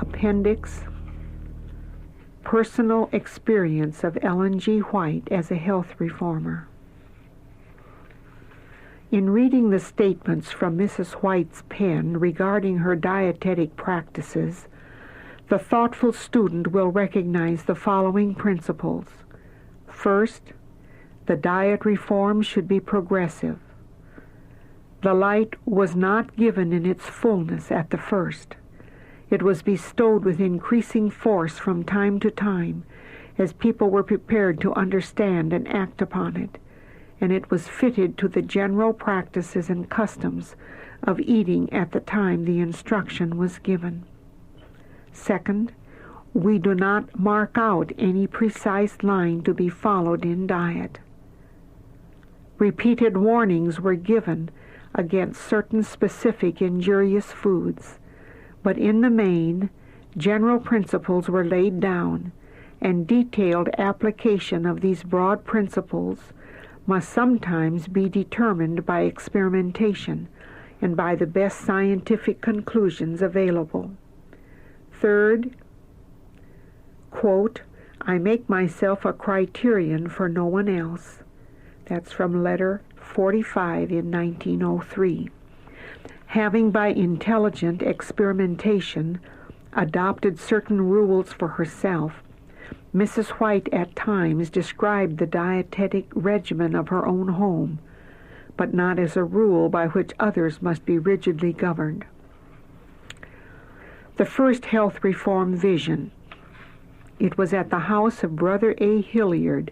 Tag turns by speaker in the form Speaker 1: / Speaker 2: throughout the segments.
Speaker 1: Appendix, Personal Experience of Ellen G. White as a Health Reformer. In reading the statements from Mrs. White's pen regarding her dietetic practices, the thoughtful student will recognize the following principles. First, the diet reform should be progressive. The light was not given in its fullness at the first. It was bestowed with increasing force from time to time as people were prepared to understand and act upon it, and it was fitted to the general practices and customs of eating at the time the instruction was given. Second, we do not mark out any precise line to be followed in diet. Repeated warnings were given against certain specific injurious foods, but in the main, general principles were laid down, and detailed application of these broad principles must sometimes be determined by experimentation and by the best scientific conclusions available. Third, quote, I make myself a criterion for no one else. That's from letter 45 in 1903. Having by intelligent experimentation adopted certain rules for herself, Mrs. White at times described the dietetic regimen of her own home, but not as a rule by which others must be rigidly governed. The first health reform vision. It was at the house of Brother A. Hilliard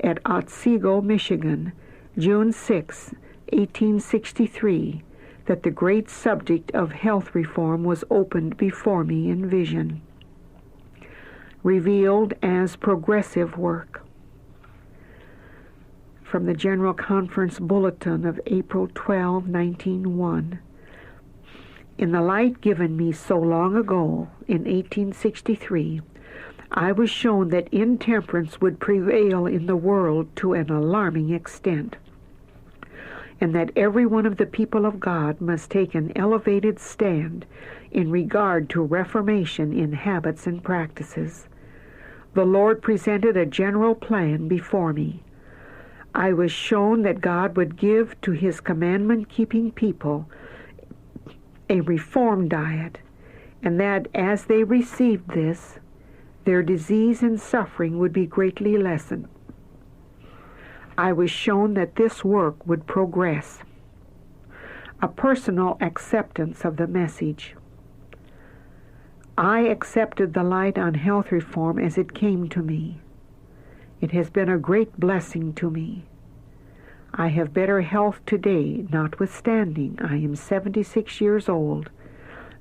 Speaker 1: at Otsego, Michigan, June 6, 1863, that the great subject of health reform was opened before me in vision, revealed as progressive work. From the General Conference Bulletin of April 12, 1901. In the light given me so long ago, in 1863, I was shown that intemperance would prevail in the world to an alarming extent, and that every one of the people of God must take an elevated stand in regard to reformation in habits and practices. The Lord presented a general plan before me. I was shown that God would give to His commandment-keeping people a reformed diet, and that as they received this, their disease and suffering would be greatly lessened. I was shown that this work would progress. A personal acceptance of the message. I accepted the light on health reform as it came to me. It has been a great blessing to me. I have better health today, notwithstanding I am 76 years old,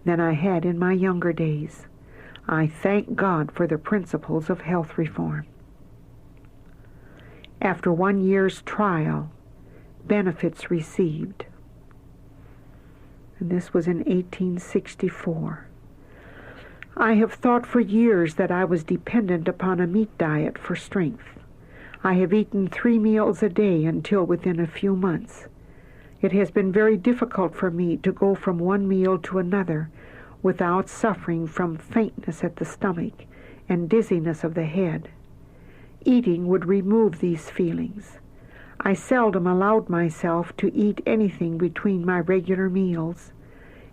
Speaker 1: than I had in my younger days. I thank God for the principles of health reform. After 1 year's trial, benefits received. And this was in 1864. I have thought for years that I was dependent upon a meat diet for strength. I have eaten 3 meals a day until within a few months. It has been very difficult for me to go from one meal to another without suffering from faintness at the stomach and dizziness of the head. Eating would remove these feelings. I seldom allowed myself to eat anything between my regular meals,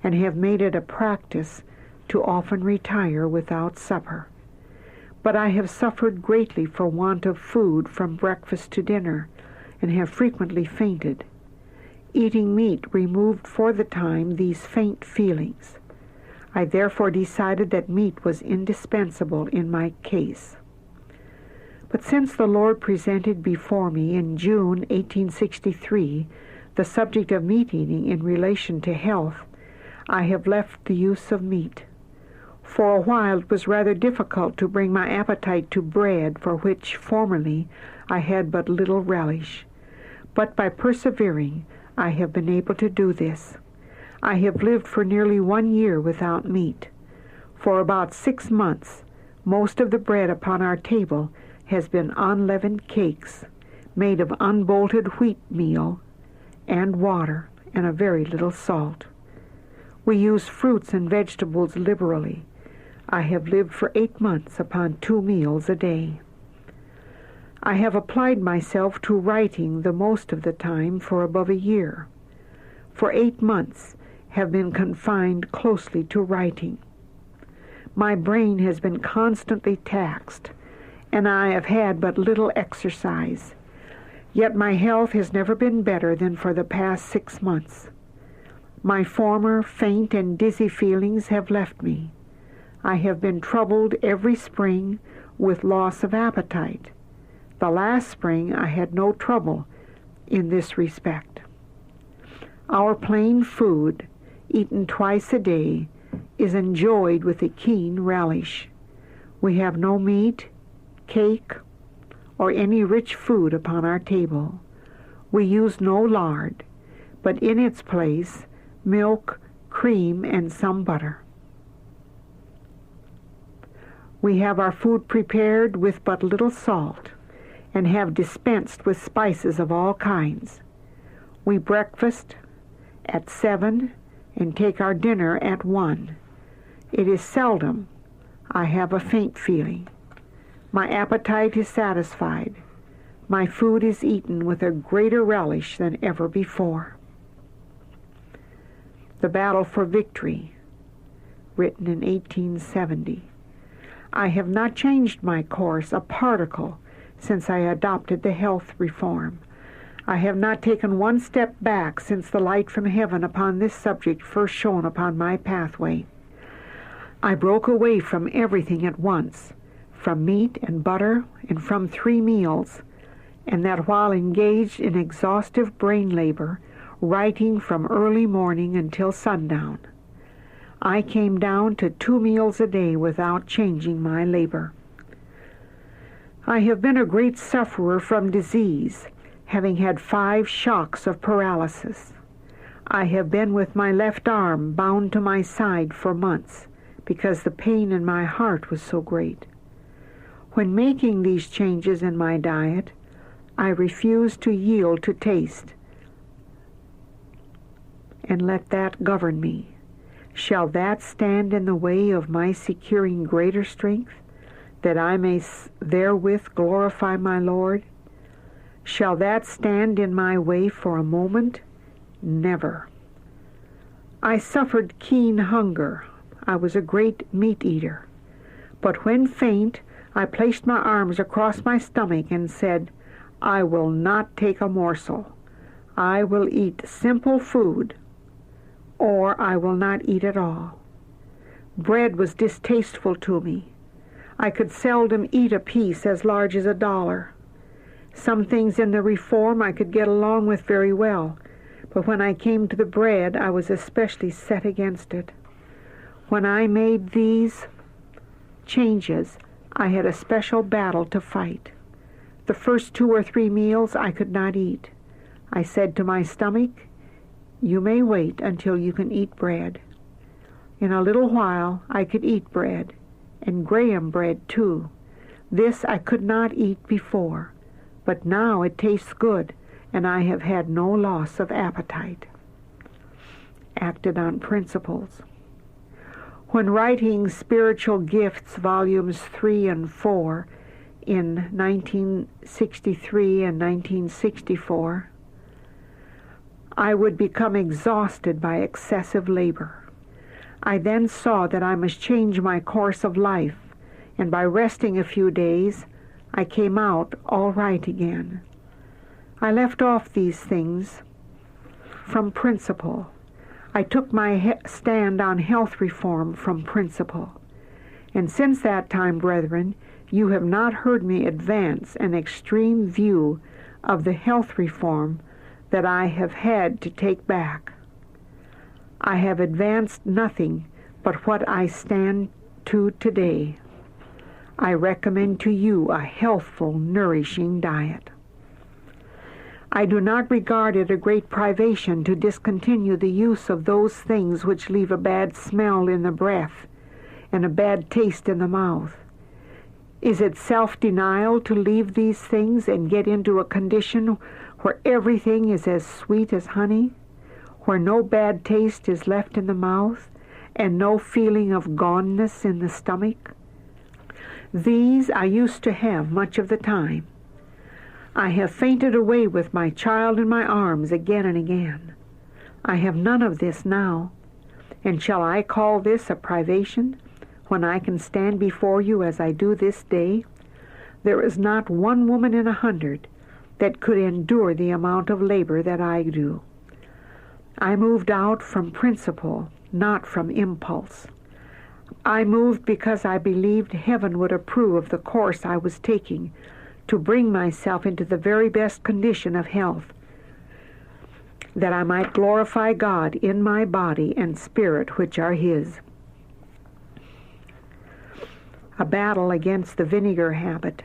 Speaker 1: and have made it a practice to often retire without supper. But I have suffered greatly for want of food from breakfast to dinner, and have frequently fainted. Eating meat removed for the time these faint feelings. I therefore decided that meat was indispensable in my case. But since the Lord presented before me in June 1863 the subject of meat eating in relation to health, I have left the use of meat. For a while it was rather difficult to bring my appetite to bread, for which formerly I had but little relish. But by persevering, I have been able to do this. I have lived for nearly 1 year without meat. For about 6 months, most of the bread upon our table has been unleavened cakes, made of unbolted wheat meal and water, and a very little salt. We use fruits and vegetables liberally. I have lived for 8 months upon 2 meals a day. I have applied myself to writing the most of the time for above a year. For 8 months have been confined closely to writing. My brain has been constantly taxed, and I have had but little exercise. Yet my health has never been better than for the past 6 months. My former faint and dizzy feelings have left me. I have been troubled every spring with loss of appetite. The last spring I had no trouble in this respect. Our plain food, eaten twice a day, is enjoyed with a keen relish. We have no meat, cake, or any rich food upon our table. We use no lard, but in its place, milk, cream, and some butter. We have our food prepared with but little salt, and have dispensed with spices of all kinds. We breakfast at 7 and take our dinner at 1. It is seldom I have a faint feeling. My appetite is satisfied. My food is eaten with a greater relish than ever before. The Battle for Victory, written in 1870. I have not changed my course a particle since I adopted the health reform. I have not taken one step back since the light from heaven upon this subject first shone upon my pathway. I broke away from everything at once, from meat and butter and from 3 meals, and that while engaged in exhaustive brain labor, writing from early morning until sundown. I came down to 2 meals a day without changing my labor. I have been a great sufferer from disease, having had 5 shocks of paralysis. I have been with my left arm bound to my side for months, because the pain in my heart was so great. When making these changes in my diet, I refused to yield to taste and let that govern me. Shall that stand in the way of my securing greater strength, that I may therewith glorify my Lord? Shall that stand in my way for a moment? Never. I suffered keen hunger. I was a great meat eater. But when faint, I placed my arms across my stomach and said, I will not take a morsel. I will eat simple food, or I will not eat at all. Bread was distasteful to me. I could seldom eat a piece as large as $1. Some things in the reform I could get along with very well, but when I came to the bread, I was especially set against it. When I made these changes, I had a special battle to fight. The first 2 or 3 meals I could not eat. I said to my stomach, you may wait until you can eat bread. In a little while I could eat bread, and graham bread too. This I could not eat before, but now it tastes good, and I have had no loss of appetite. Acted on principles. When writing Spiritual Gifts, volumes 3 and 4, in 1963 and 1964, I would become exhausted by excessive labor. I then saw that I must change my course of life, and by resting a few days, I came out all right again. I left off these things from principle. I took my stand on health reform from principle. And since that time, brethren, you have not heard me advance an extreme view of the health reform that I have had to take back. I have advanced nothing but what I stand to today. I recommend to you a healthful, nourishing diet. I do not regard it a great privation to discontinue the use of those things which leave a bad smell in the breath and a bad taste in the mouth. Is it self-denial to leave these things and get into a condition where everything is as sweet as honey, where no bad taste is left in the mouth, and no feeling of goneness in the stomach? These I used to have much of the time. I have fainted away with my child in my arms again and again. I have none of this now. And shall I call this a privation, when I can stand before you as I do this day? There is not one woman in 100 that could endure the amount of labor that I do. I moved out from principle, not from impulse. I moved because I believed heaven would approve of the course I was taking to bring myself into the very best condition of health, that I might glorify God in my body and spirit, which are His. A battle against the vinegar habit.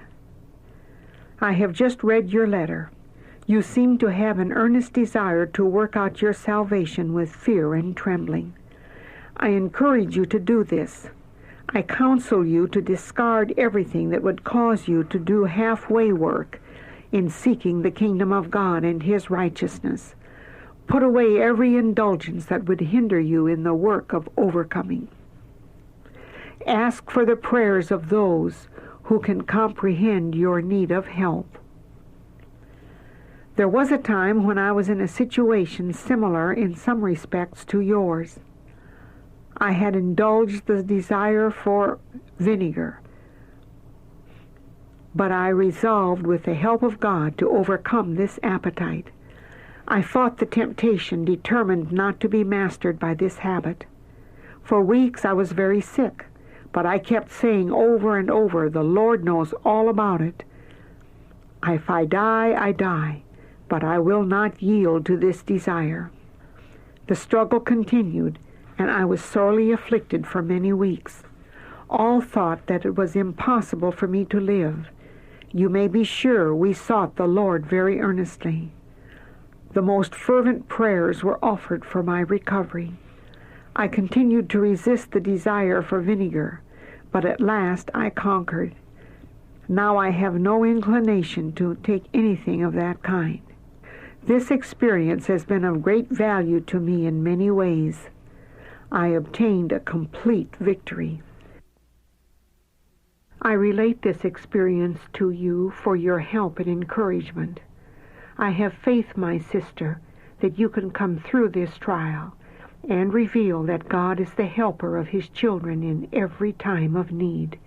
Speaker 1: I have just read your letter. You seem to have an earnest desire to work out your salvation with fear and trembling. I encourage you to do this. I counsel you to discard everything that would cause you to do halfway work in seeking the kingdom of God and His righteousness. Put away every indulgence that would hinder you in the work of overcoming. Ask for the prayers of those who can comprehend your need of help. There was a time when I was in a situation similar in some respects to yours. I had indulged the desire for vinegar, but I resolved with the help of God to overcome this appetite. I fought the temptation, determined not to be mastered by this habit. For weeks I was very sick, but I kept saying over and over, the Lord knows all about it. If I die, I die, but I will not yield to this desire. The struggle continued, and I was sorely afflicted for many weeks. All thought that it was impossible for me to live. You may be sure we sought the Lord very earnestly. The most fervent prayers were offered for my recovery. I continued to resist the desire for vinegar, but at last I conquered. Now I have no inclination to take anything of that kind. This experience has been of great value to me in many ways. I obtained a complete victory. I relate this experience to you for your help and encouragement. I have faith, my sister, that you can come through this trial and reveal that God is the helper of His children in every time of need.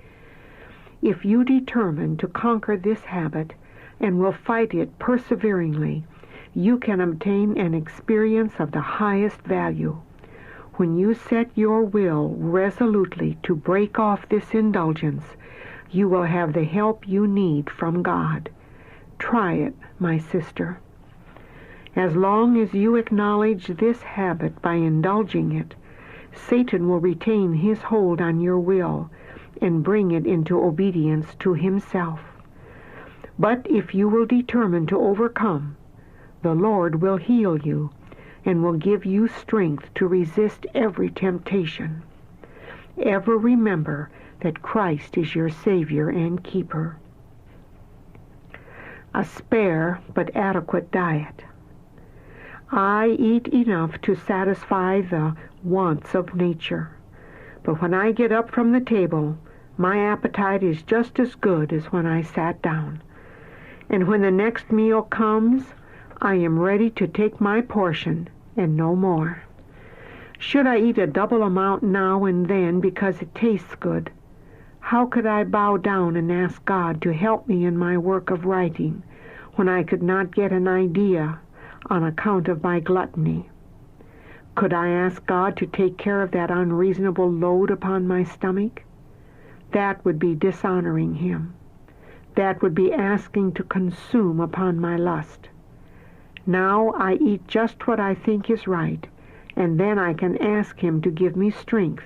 Speaker 1: If you determine to conquer this habit and will fight it perseveringly, you can obtain an experience of the highest value. When you set your will resolutely to break off this indulgence, you will have the help you need from God. Try it, my sister. As long as you acknowledge this habit by indulging it, Satan will retain his hold on your will and bring it into obedience to himself. But if you will determine to overcome, the Lord will heal you and will give you strength to resist every temptation. Ever remember that Christ is your Savior and Keeper. A spare but adequate diet. I eat enough to satisfy the wants of nature, but when I get up from the table, my appetite is just as good as when I sat down. And when the next meal comes, I am ready to take my portion and no more. Should I eat a double amount now and then because it tastes good, how could I bow down and ask God to help me in my work of writing when I could not get an idea on account of my gluttony? Could I ask God to take care of that unreasonable load upon my stomach? That would be dishonoring Him. That would be asking to consume upon my lust. Now I eat just what I think is right, and then I can ask Him to give me strength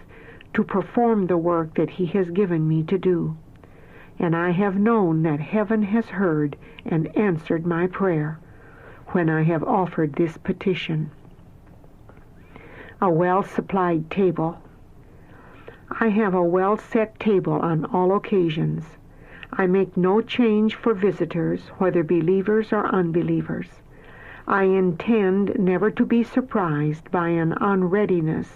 Speaker 1: to perform the work that He has given me to do. And I have known that heaven has heard and answered my prayer when I have offered this petition. A well-supplied table. I have a well-set table on all occasions. I make no change for visitors, whether believers or unbelievers. I intend never to be surprised by an unreadiness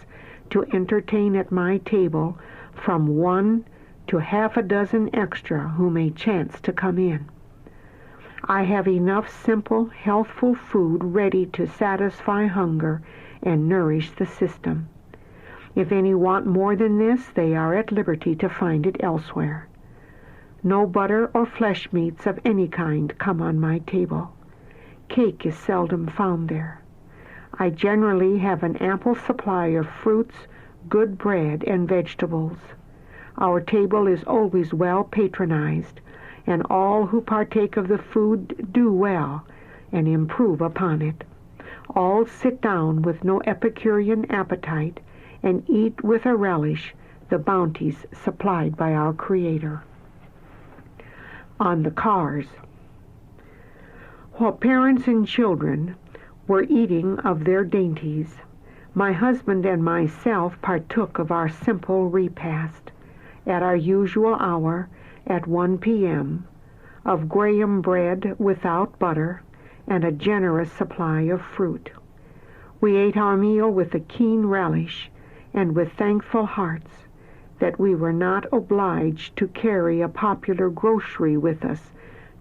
Speaker 1: to entertain at my table from 1 to half a dozen extra who may chance to come in. I have enough simple, healthful food ready to satisfy hunger and nourish the system. If any want more than this, they are at liberty to find it elsewhere. No butter or flesh meats of any kind come on my table. Cake is seldom found there. I generally have an ample supply of fruits, good bread, and vegetables. Our table is always well patronized, and all who partake of the food do well and improve upon it. All sit down with no Epicurean appetite and eat with a relish the bounties supplied by our Creator. On the cars. While parents and children were eating of their dainties, my husband and myself partook of our simple repast at our usual hour at 1 p.m. of graham bread without butter and a generous supply of fruit. We ate our meal with a keen relish and with thankful hearts that we were not obliged to carry a popular grocery with us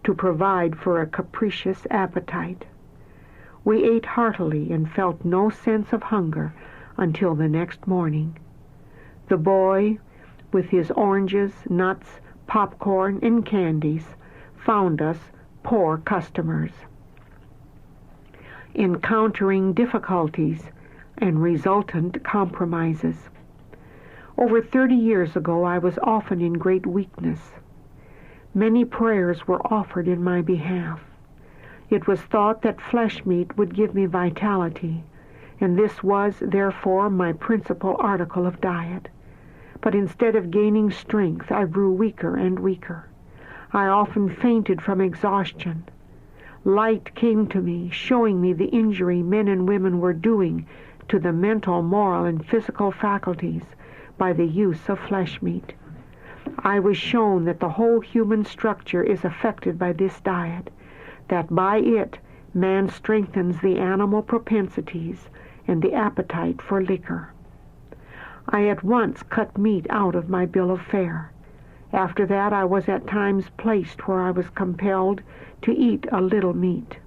Speaker 1: to provide for a capricious appetite. We ate heartily and felt no sense of hunger until the next morning. The boy, with his oranges, nuts, popcorn, and candies, found us poor customers. Encountering difficulties and resultant compromises. Over 30 years ago, I was often in great weakness. Many prayers were offered in my behalf. It was thought that flesh meat would give me vitality, and this was, therefore, my principal article of diet. But instead of gaining strength, I grew weaker and weaker. I often fainted from exhaustion. Light came to me, showing me the injury men and women were doing to the mental, moral, and physical faculties by the use of flesh meat. I was shown that the whole human structure is affected by this diet, that by it man strengthens the animal propensities and the appetite for liquor. I at once cut meat out of my bill of fare. After that, I was at times placed where I was compelled to eat a little meat.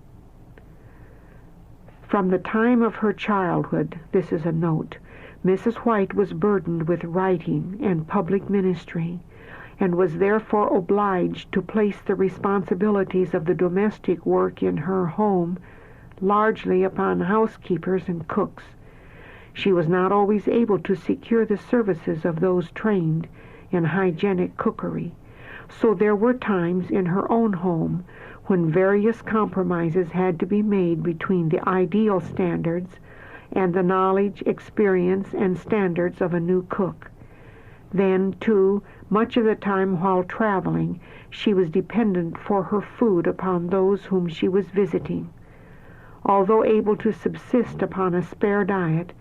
Speaker 1: From the time of her childhood, this is a note, Mrs. White was burdened with writing and public ministry, and was therefore obliged to place the responsibilities of the domestic work in her home largely upon housekeepers and cooks. She was not always able to secure the services of those trained in hygienic cookery, so there were times in her own home when various compromises had to be made between the ideal standards and the knowledge, experience, and standards of a new cook. Then, too, much of the time while traveling, she was dependent for her food upon those whom she was visiting. Although able to subsist upon a spare diet,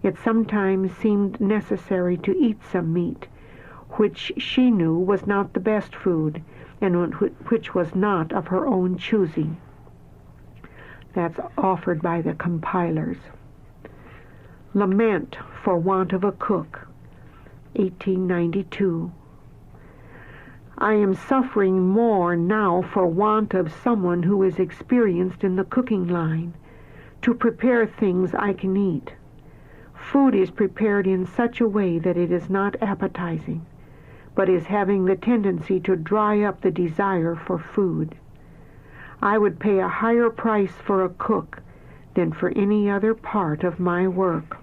Speaker 1: it sometimes seemed necessary to eat some meat, which she knew was not the best food, and which was not of her own choosing. That's offered by the compilers. Lament for want of a cook, 1892. I am suffering more now for want of someone who is experienced in the cooking line to prepare things I can eat. Food is prepared in such a way that it is not appetizing, but is having the tendency to dry up the desire for food. I would pay a higher price for a cook than for any other part of my work.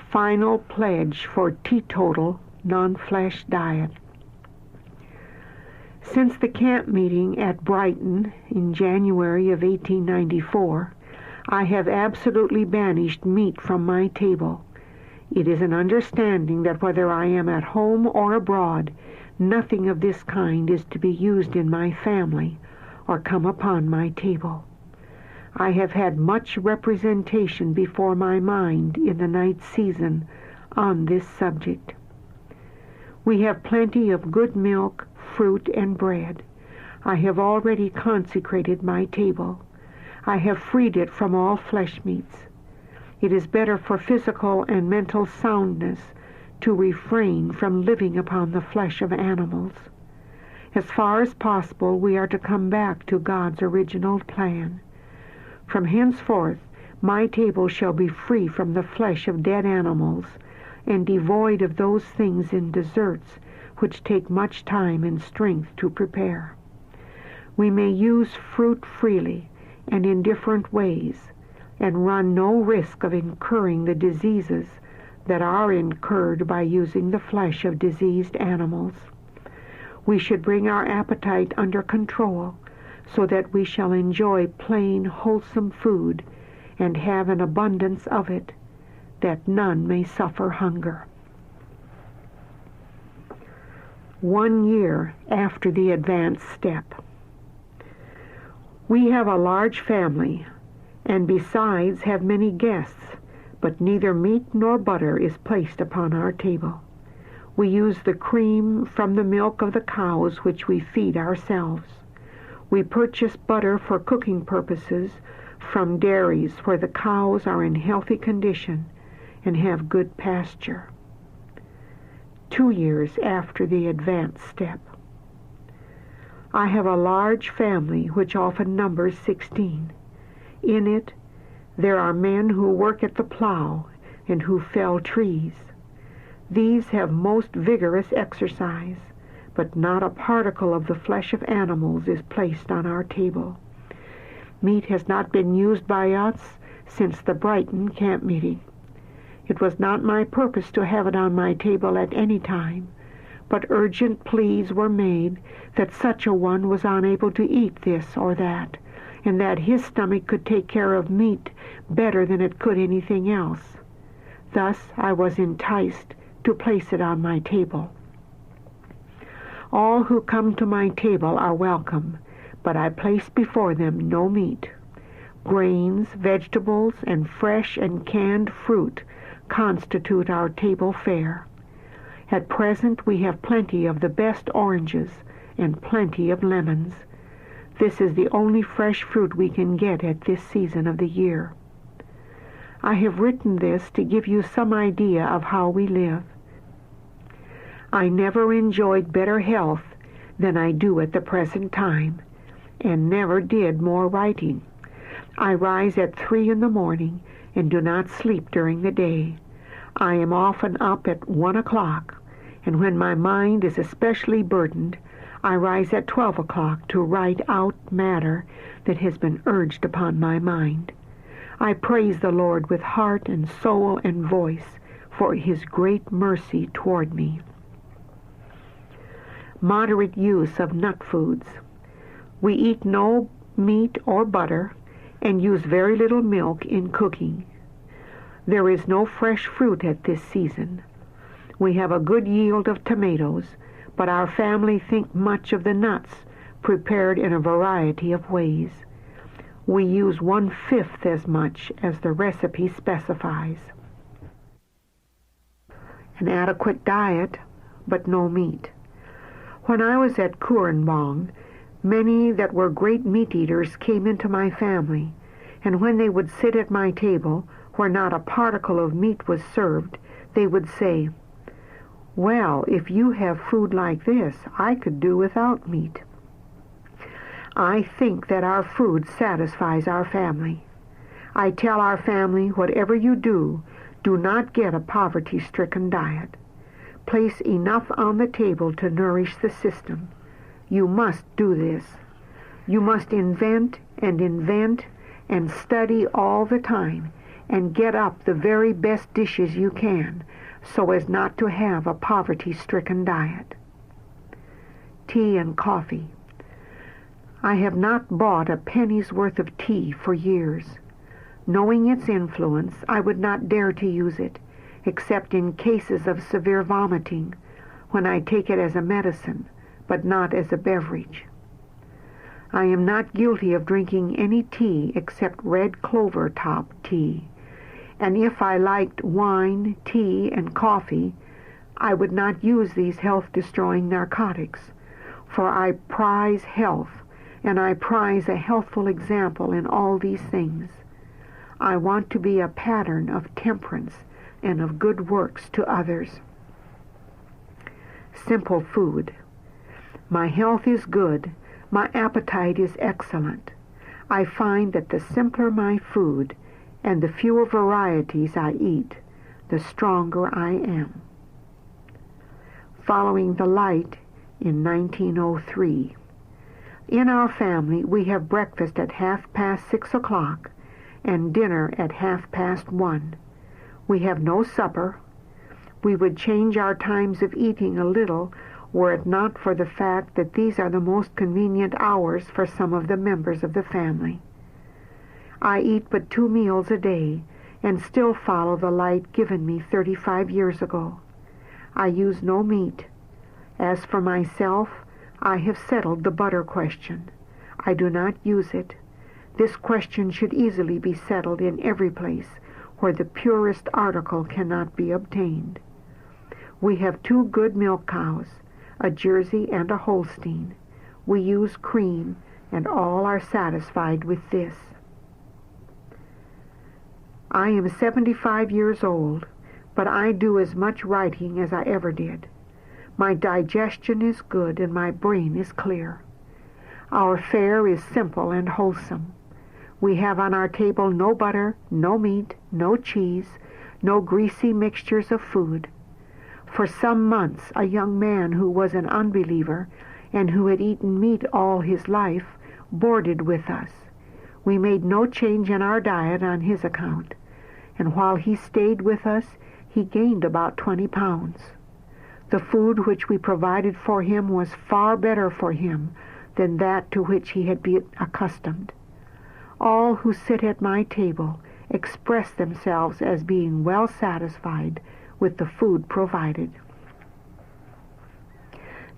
Speaker 1: Final pledge for teetotal, non-flesh diet. Since the camp meeting at Brighton in January of 1894, I have absolutely banished meat from my table. It is an understanding that whether I am at home or abroad, nothing of this kind is to be used in my family or come upon my table. I have had much representation before my mind in the night season on this subject. We have plenty of good milk, fruit, and bread. I have already consecrated my table. I have freed it from all flesh meats. It is better for physical and mental soundness to refrain from living upon the flesh of animals. As far as possible, we are to come back to God's original plan. From henceforth, my table shall be free from the flesh of dead animals, and devoid of those things in desserts which take much time and strength to prepare. We may use fruit freely and in different ways, and run no risk of incurring the diseases that are incurred by using the flesh of diseased animals. We should bring our appetite under control, so that we shall enjoy plain, wholesome food, and have an abundance of it, that none may suffer hunger. 1 year after the advanced step. We have a large family, and besides have many guests, but neither meat nor butter is placed upon our table. We use the cream from the milk of the cows which we feed ourselves. We purchase butter for cooking purposes from dairies where the cows are in healthy condition and have good pasture. 2 years after the advanced step. I have a large family which often numbers 16. In it, there are men who work at the plow and who fell trees. These have most vigorous exercise, but not a particle of the flesh of animals is placed on our table. Meat has not been used by us since the Brighton camp meeting. It was not my purpose to have it on my table at any time, but urgent pleas were made that such a one was unable to eat this or that, and that his stomach could take care of meat better than it could anything else. Thus I was enticed to place it on my table. All who come to my table are welcome, but I place before them no meat. Grains, vegetables, and fresh and canned fruit constitute our table fare. At present we have plenty of the best oranges and plenty of lemons. This is the only fresh fruit we can get at this season of the year. I have written this to give you some idea of how we live. I never enjoyed better health than I do at the present time, and never did more writing. I rise at 3 in the morning and do not sleep during the day. I am often up at 1 o'clock, and when my mind is especially burdened, I rise at 12 o'clock to write out matter that has been urged upon my mind. I praise the Lord with heart and soul and voice for his great mercy toward me. Moderate use of nut foods. We eat no meat or butter and use very little milk in cooking. There is no fresh fruit at this season. We have a good yield of tomatoes, but our family think much of the nuts, prepared in a variety of ways. We use 1/5 as much as the recipe specifies. An adequate diet, but no meat. When I was at Kurenbong, many that were great meat-eaters came into my family, and when they would sit at my table, where not a particle of meat was served, they would say, "Well, if you have food like this, I could do without meat." I think that our food satisfies our family. I tell our family, whatever you do, do not get a poverty-stricken diet. Place enough on the table to nourish the system. You must do this. You must invent and study all the time and get up the very best dishes you can so as not to have a poverty-stricken diet. Tea and coffee. I have not bought a penny's worth of tea for years. Knowing its influence, I would not dare to use it, except in cases of severe vomiting, when I take it as a medicine, but not as a beverage. I am not guilty of drinking any tea except red clover top tea, and if I liked wine, tea, and coffee, I would not use these health-destroying narcotics, for I prize health, and I prize a healthful example in all these things. I want to be a pattern of temperance and of good works to others. Simple food. My health is good. My appetite is excellent. I find that the simpler my food and the fewer varieties I eat, the stronger I am. Following the Light in 1903. In our family, we have breakfast at 6:30 and dinner at 1:30. We have no supper. We would change our times of eating a little were it not for the fact that these are the most convenient hours for some of the members of the family. I eat but 2 meals a day and still follow the Light given me 35 years ago. I use no meat. As for myself, I have settled the butter question. I do not use it. This question should easily be settled in every place where the purest article cannot be obtained. We have 2 good milk cows, a Jersey and a Holstein. We use cream, and all are satisfied with this. I am 75 years old, but I do as much writing as I ever did. My digestion is good and my brain is clear. Our fare is simple and wholesome. We have on our table no butter, no meat, no cheese, no greasy mixtures of food. For some months, a young man who was an unbeliever and who had eaten meat all his life boarded with us. We made no change in our diet on his account, and while he stayed with us, he gained about 20 pounds. The food which we provided for him was far better for him than that to which he had been accustomed. All who sit at my table express themselves as being well satisfied with the food provided.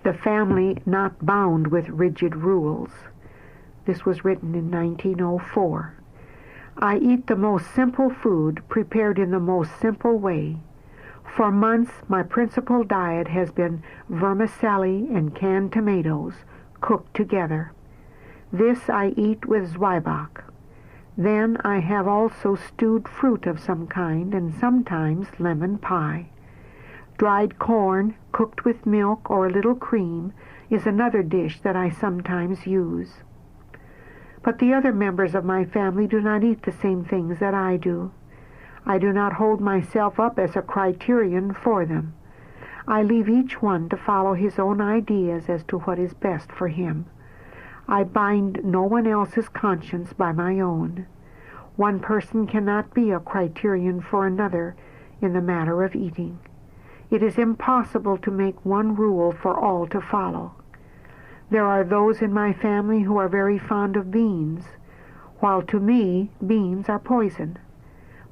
Speaker 1: The family not bound with rigid rules. This was written in 1904. I eat the most simple food prepared in the most simple way. For months, my principal diet has been vermicelli and canned tomatoes cooked together. This I eat with zwieback. Then I have also stewed fruit of some kind and sometimes lemon pie. Dried corn cooked with milk or a little cream is another dish that I sometimes use. But the other members of my family do not eat the same things that I do. I do not hold myself up as a criterion for them. I leave each one to follow his own ideas as to what is best for him. I bind no one else's conscience by my own. One person cannot be a criterion for another in the matter of eating. It is impossible to make one rule for all to follow. There are those in my family who are very fond of beans, while to me beans are poison.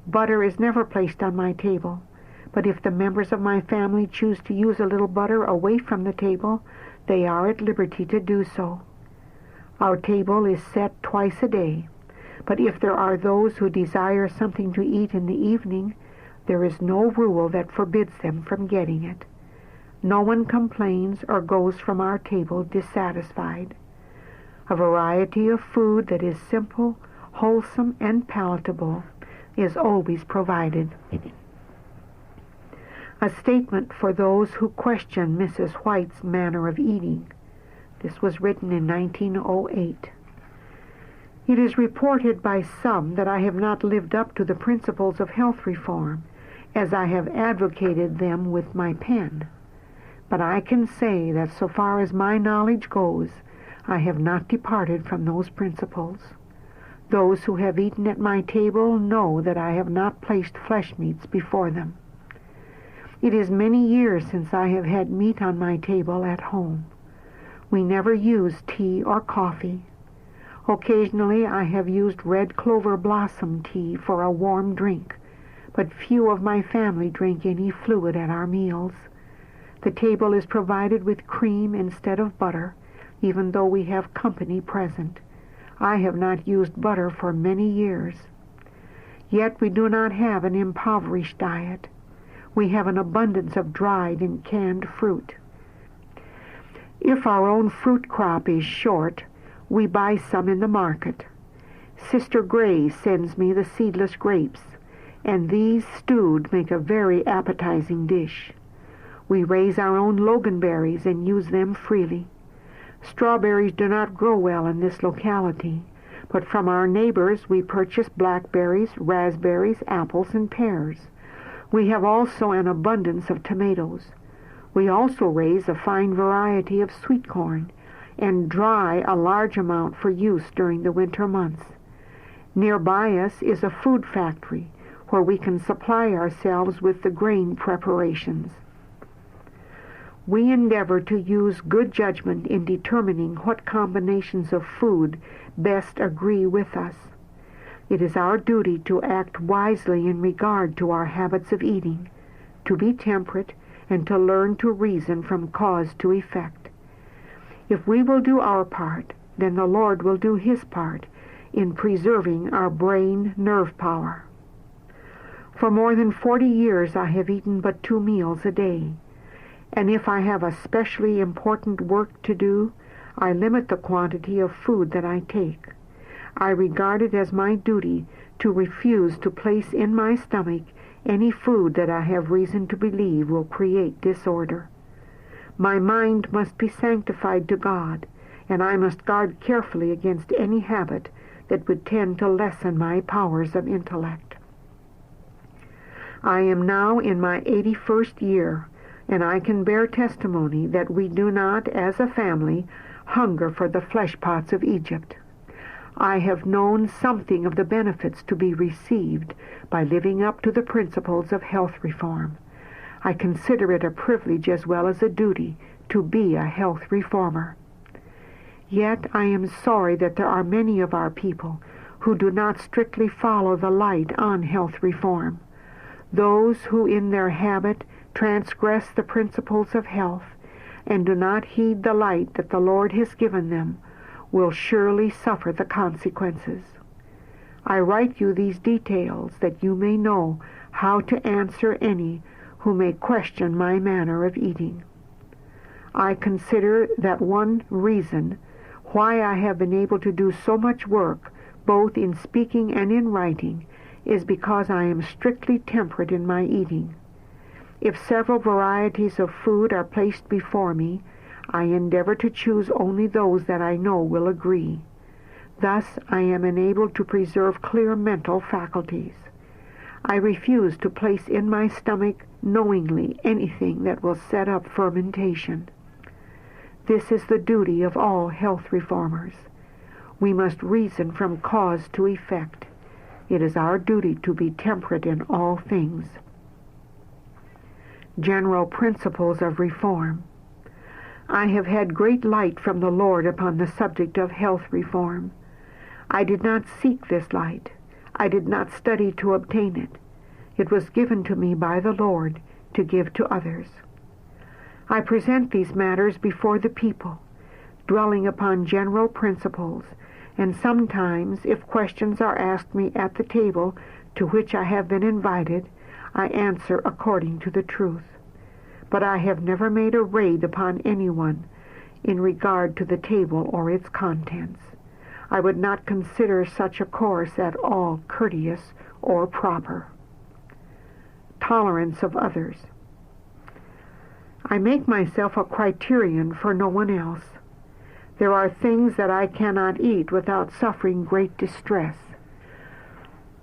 Speaker 1: Butter is never placed on my table, but if the members of my family choose to use a little butter away from the table, they are at liberty to do so. Our table is set twice a day, but if there are those who desire something to eat in the evening, there is no rule that forbids them from getting it. No one complains or goes from our table dissatisfied. A variety of food that is simple, wholesome, and palatable is always provided. A statement for those who question Mrs. White's manner of eating. This was written in 1908. It is reported by some that I have not lived up to the principles of health reform, as I have advocated them with my pen. But I can say that so far as my knowledge goes, I have not departed from those principles. Those who have eaten at my table know that I have not placed flesh meats before them. It is many years since I have had meat on my table at home. We never use tea or coffee. Occasionally I have used red clover blossom tea for a warm drink, but few of my family drink any fluid at our meals. The table is provided with cream instead of butter, even though we have company present. I have not used butter for many years. Yet we do not have an impoverished diet. We have an abundance of dried and canned fruit. If our own fruit crop is short, we buy some in the market. Sister Gray sends me the seedless grapes, and these stewed make a very appetizing dish. We raise our own loganberries and use them freely. Strawberries do not grow well in this locality, but from our neighbors we purchase blackberries, raspberries, apples, and pears. We have also an abundance of tomatoes. We also raise a fine variety of sweet corn and dry a large amount for use during the winter months. Nearby us is a food factory where we can supply ourselves with the grain preparations. We endeavor to use good judgment in determining what combinations of food best agree with us. It is our duty to act wisely in regard to our habits of eating, to be temperate, and to learn to reason from cause to effect. If we will do our part, then the Lord will do His part in preserving our brain nerve power. For more than 40 years I have eaten but 2 meals a day, and if I have a specially important work to do, I limit the quantity of food that I take. I regard it as my duty to refuse to place in my stomach any food that I have reason to believe will create disorder. My mind must be sanctified to God, and I must guard carefully against any habit that would tend to lessen my powers of intellect. I am now in my 81st year, and I can bear testimony that we do not, as a family, hunger for the flesh pots of Egypt. I have known something of the benefits to be received by living up to the principles of health reform. I consider it a privilege as well as a duty to be a health reformer. Yet I am sorry that there are many of our people who do not strictly follow the light on health reform. Those who in their habit transgress the principles of health and do not heed the light that the Lord has given them will surely suffer the consequences. I write you these details that you may know how to answer any who may question my manner of eating. I consider that one reason why I have been able to do so much work, both in speaking and in writing, is because I am strictly temperate in my eating. If several varieties of food are placed before me, I endeavor to choose only those that I know will agree. Thus I am enabled to preserve clear mental faculties. I refuse to place in my stomach knowingly anything that will set up fermentation. This is the duty of all health reformers. We must reason from cause to effect. It is our duty to be temperate in all things. General principles of reform. I have had great light from the Lord upon the subject of health reform. I did not seek this light. I did not study to obtain it. It was given to me by the Lord to give to others. I present these matters before the people, dwelling upon general principles, and sometimes, if questions are asked me at the table to which I have been invited, I answer according to the truth. But I have never made a raid upon anyone in regard to the table or its contents. I would not consider such a course at all courteous or proper. Tolerance of others. I make myself a criterion for no one else. There are things that I cannot eat without suffering great distress.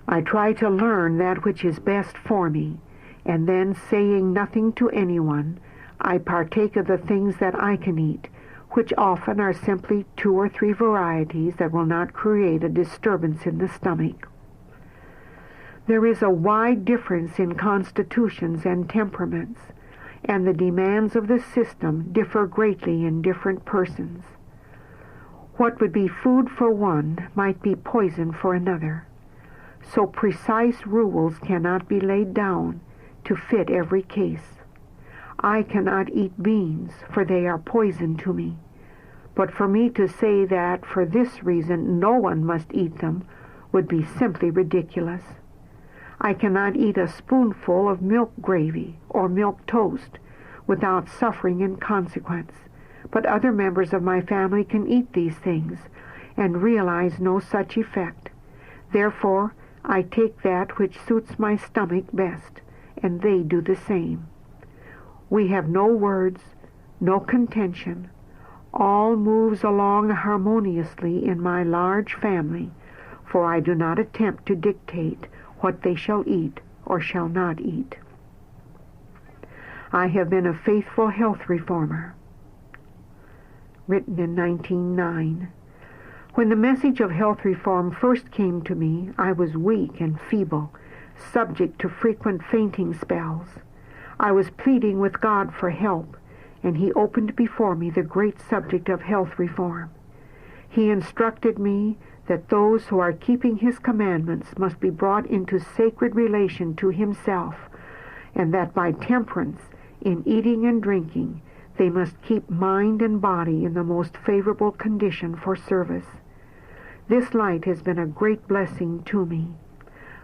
Speaker 1: I try to learn that which is best for me, and then, saying nothing to anyone, I partake of the things that I can eat, which often are simply 2 or 3 varieties that will not create a disturbance in the stomach. There is a wide difference in constitutions and temperaments, and the demands of the system differ greatly in different persons. What would be food for one might be poison for another. So precise rules cannot be laid down to fit every case. I cannot eat beans, for they are poison to me. But for me to say that for this reason no one must eat them would be simply ridiculous. I cannot eat a spoonful of milk gravy or milk toast without suffering in consequence, but other members of my family can eat these things and realize no such effect. Therefore, I take that which suits my stomach best, and they do the same. We have no words, no contention. All moves along harmoniously in my large family, for I do not attempt to dictate what they shall eat or shall not eat. I have been a faithful health reformer. Written in 1909. When the message of health reform first came to me, I was weak and feeble, subject to frequent fainting spells. I was pleading with God for help, and He opened before me the great subject of health reform. He instructed me that those who are keeping His commandments must be brought into sacred relation to Himself, and that by temperance in eating and drinking they must keep mind and body in the most favorable condition for service. This light has been a great blessing to me.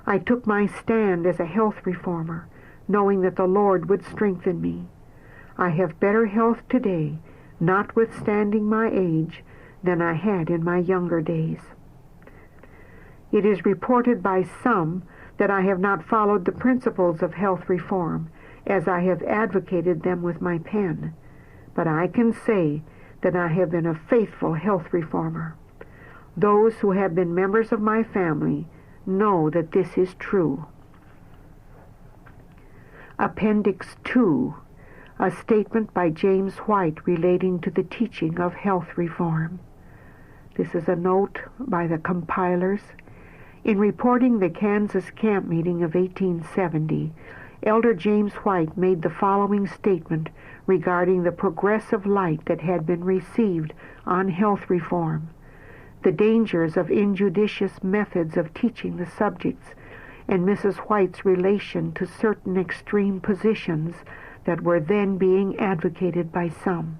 Speaker 1: I took my stand as a health reformer, knowing that the Lord would strengthen me. I have better health today, notwithstanding my age, than I had in my younger days. It is reported by some that I have not followed the principles of health reform, as I have advocated them with my pen, but I can say that I have been a faithful health reformer. Those who have been members of my family know that this is true. Appendix 2, a statement by James White relating to the teaching of health reform. This is a note by the compilers. In reporting the Kansas camp meeting of 1870, Elder James White made the following statement regarding the progressive light that had been received on health reform, the dangers of injudicious methods of teaching the subjects, and Mrs. White's relation to certain extreme positions that were then being advocated by some.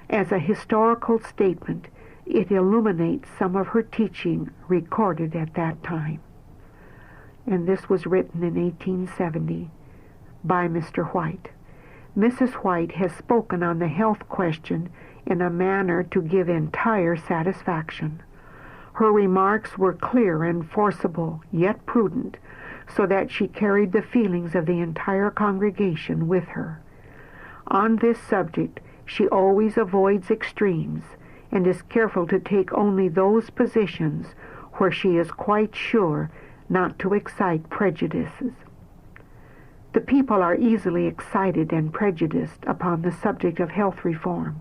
Speaker 1: As a historical statement, it illuminates some of her teaching recorded at that time. And this was written in 1870 by Mr. White. Mrs. White has spoken on the health question in a manner to give entire satisfaction. Her remarks were clear and forcible, yet prudent, so that she carried the feelings of the entire congregation with her. On this subject, she always avoids extremes, and is careful to take only those positions where she is quite sure not to excite prejudices. The people are easily excited and prejudiced upon the subject of health reform,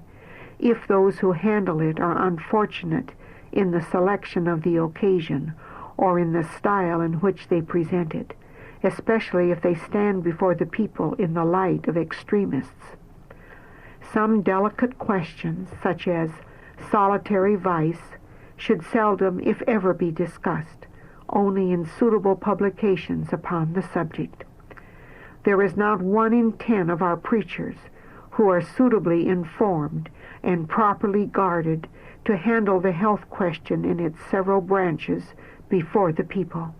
Speaker 1: if those who handle it are unfortunate in the selection of the occasion or in the style in which they present it, especially if they stand before the people in the light of extremists. Some delicate questions, such as solitary vice, should seldom, if ever, be discussed, only in suitable publications upon the subject. There is not 1 in 10 of our preachers who are suitably informed and properly guarded to handle the health question in its several branches before the people.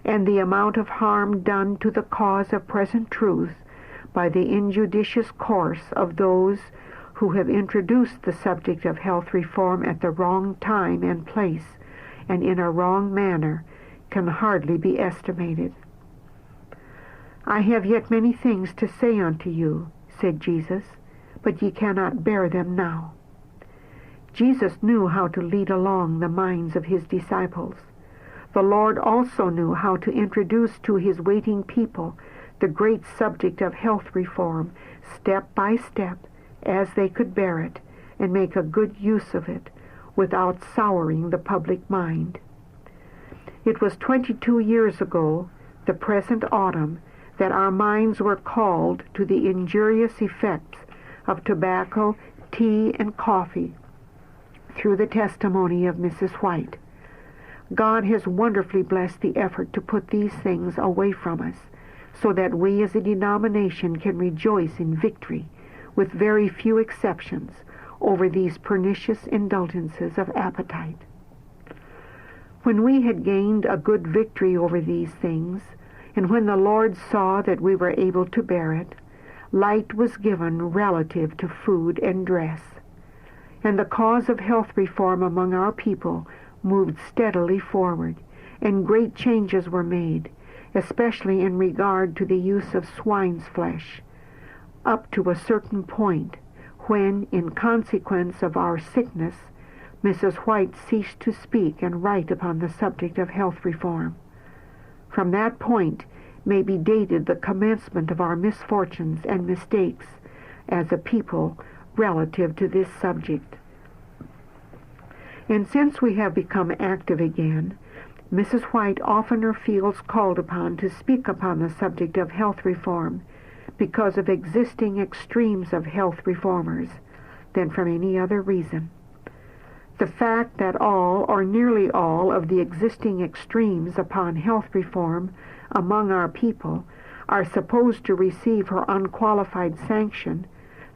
Speaker 1: And the amount of harm done to the cause of present truth by the injudicious course of those who have introduced the subject of health reform at the wrong time and place and in a wrong manner can hardly be estimated. I have yet many things to say unto you, said Jesus, but ye cannot bear them now. Jesus knew how to lead along the minds of his disciples. The Lord also knew how to introduce to his waiting people the great subject of health reform, step by step, as they could bear it, and make a good use of it, without souring the public mind. It was 22 years ago, the present autumn, that our minds were called to the injurious effects of tobacco, tea, and coffee through the testimony of Mrs. White. God has wonderfully blessed the effort to put these things away from us, so that we as a denomination can rejoice in victory, with very few exceptions, over these pernicious indulgences of appetite. When we had gained a good victory over these things, and when the Lord saw that we were able to bear it, light was given relative to food and dress, and the cause of health reform among our people moved steadily forward, and great changes were made, especially in regard to the use of swine's flesh, up to a certain point, when, in consequence of our sickness, Mrs. White ceased to speak and write upon the subject of health reform. From that point may be dated the commencement of our misfortunes and mistakes as a people relative to this subject. And since we have become active again, Mrs. White oftener feels called upon to speak upon the subject of health reform because of existing extremes of health reformers than from any other reason. The fact that all or nearly all of the existing extremes upon health reform among our people are supposed to receive her unqualified sanction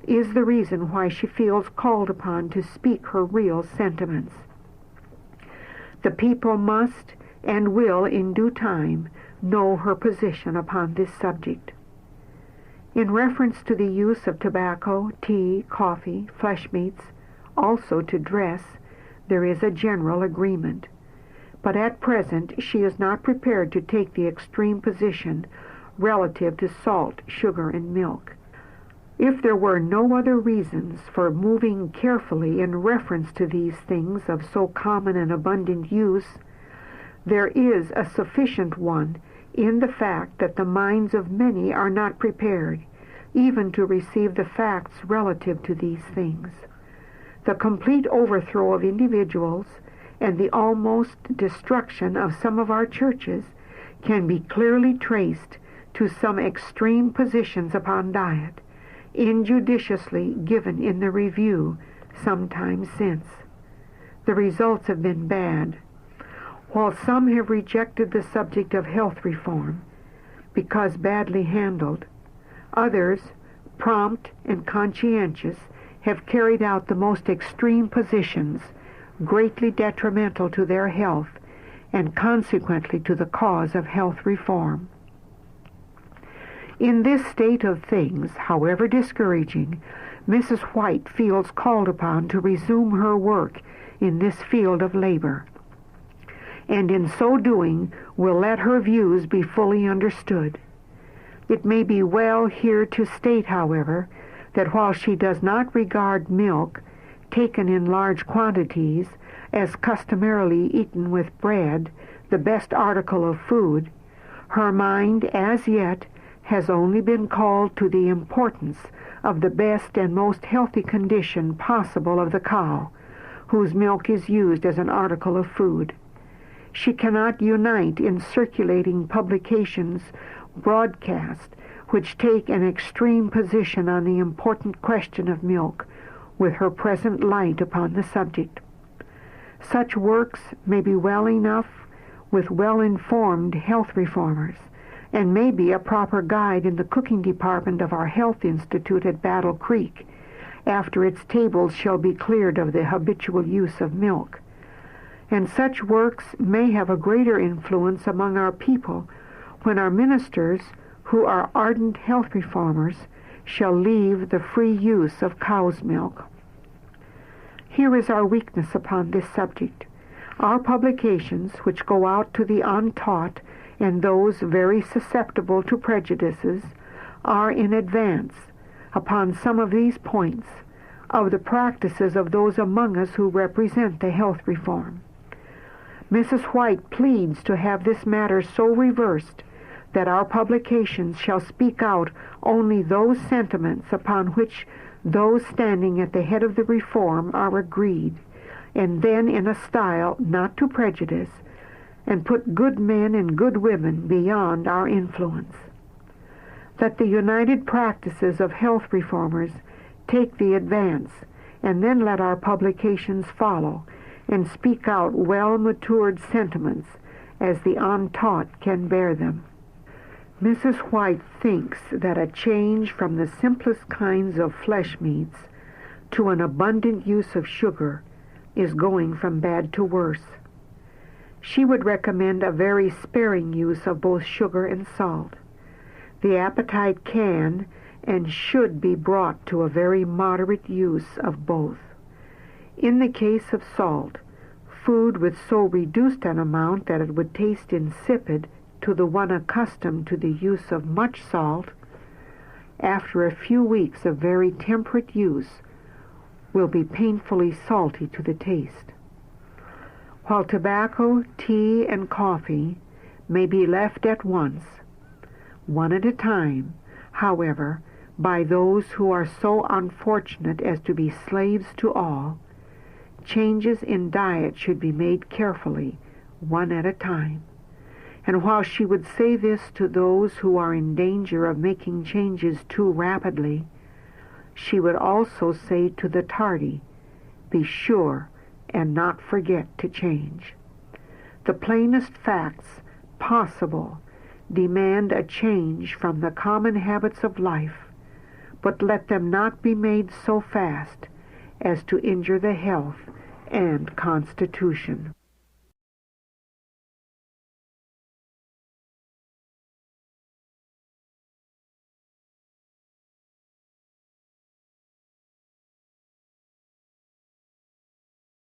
Speaker 1: is the reason why she feels called upon to speak her real sentiments. The people must and will in due time know her position upon this subject. In reference to the use of tobacco, tea, coffee, flesh meats, also to dress, there is a general agreement. But at present she is not prepared to take the extreme position relative to salt, sugar, and milk. If there were no other reasons for moving carefully in reference to these things of so common and abundant use, there is a sufficient one in the fact that the minds of many are not prepared even to receive the facts relative to these things. The complete overthrow of individuals and the almost destruction of some of our churches can be clearly traced to some extreme positions upon diet, injudiciously given in the review some time since. The results have been bad. While some have rejected the subject of health reform because badly handled, others, prompt and conscientious, have carried out the most extreme positions, greatly detrimental to their health and consequently to the cause of health reform. In this state of things, however discouraging, Mrs. White feels called upon to resume her work in this field of labor, and in so doing will let her views be fully understood. It may be well here to state, however, that while she does not regard milk, taken in large quantities, as customarily eaten with bread, the best article of food, her mind as yet has only been called to the importance of the best and most healthy condition possible of the cow, whose milk is used as an article of food. She cannot unite in circulating publications broadcast which take an extreme position on the important question of milk with her present light upon the subject. Such works may be well enough with well-informed health reformers, and may be a proper guide in the cooking department of our Health Institute at Battle Creek, after its tables shall be cleared of the habitual use of milk. And such works may have a greater influence among our people when our ministers, who are ardent health reformers, shall leave the free use of cow's milk. Here is our weakness upon this subject. Our publications, which go out to the untaught and those very susceptible to prejudices, are in advance, upon some of these points, of the practices of those among us who represent the health reform. Mrs. White pleads to have this matter so reversed that our publications shall speak out only those sentiments upon which those standing at the head of the reform are agreed, and then in a style not to prejudice, and put good men and good women beyond our influence. That the united practices of health reformers take the advance, and then let our publications follow, and speak out well-matured sentiments as the untaught can bear them. Mrs. White thinks that a change from the simplest kinds of flesh meats to an abundant use of sugar is going from bad to worse. She would recommend a very sparing use of both sugar and salt. The appetite can and should be brought to a very moderate use of both. In the case of salt, food with so reduced an amount that it would taste insipid to the one accustomed to the use of much salt, after a few weeks of very temperate use, will be painfully salty to the taste. While tobacco, tea, and coffee may be left at once, one at a time, however, by those who are so unfortunate as to be slaves to all, changes in diet should be made carefully, one at a time. And while she would say this to those who are in danger of making changes too rapidly, she would also say to the tardy, be sure and not forget to change. The plainest facts possible demand a change from the common habits of life, but let them not be made so fast as to injure the health and constitution.